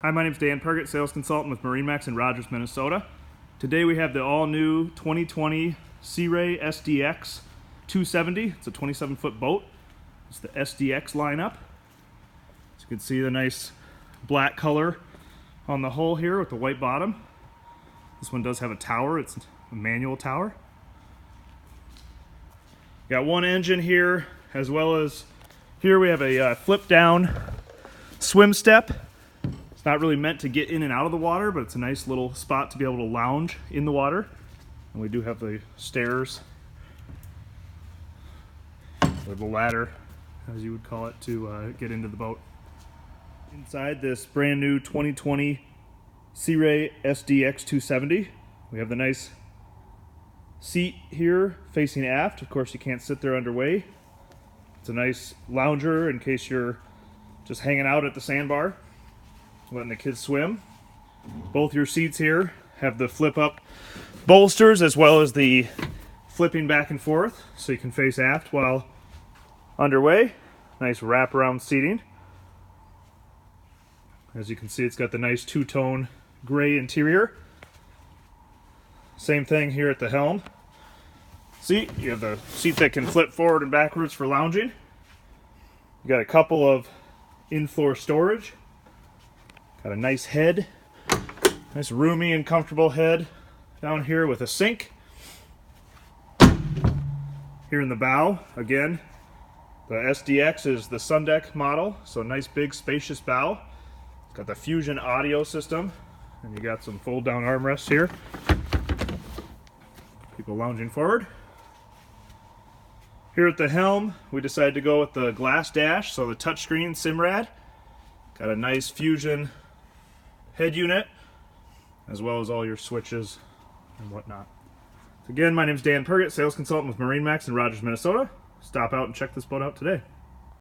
Hi, my name is Dan Pergett, sales consultant with MarineMax Rogers Minnesota. Today we have the all-new 2020 Sea Ray SDX 270. It's a 27-foot boat. It's the SDX lineup. As you can see, the nice black color on the hull here with the white bottom. This one does have a tower. It's a manual tower. Got one engine here, as well as here we have a flip-down swim step. It's not really meant to get in and out of the water, but it's a nice little spot to be able to lounge in the water. And we do have the stairs, or the ladder, as you would call it, to get into the boat. Inside this brand new 2020 Sea Ray SDX 270, we have the nice seat here facing aft. Of course, you can't sit there underway. It's a nice lounger in case you're just hanging out at the sandbar, letting the kids swim. Both your seats here have the flip-up bolsters as well as the flipping back and forth, so you can face aft while underway. Nice wraparound seating. As you can see, it's got the nice two-tone gray interior. Same thing here at the helm seat. You have the seat that can flip forward and backwards for lounging. You got a couple of in-floor storage. Got a nice head, nice roomy and comfortable head down here with a sink. Here in the bow, again, the SDX is the SeaDek model, so nice big spacious bow. It's got the Fusion audio system, and you got some fold down armrests here. People lounging forward. Here at the helm, we decided to go with the glass dash, so the touchscreen Simrad. Got a nice Fusion head unit, as well as all your switches and whatnot. Again, my name is Dan Pergett, sales consultant with MarineMax Rogers Minnesota. Stop out and check this boat out today.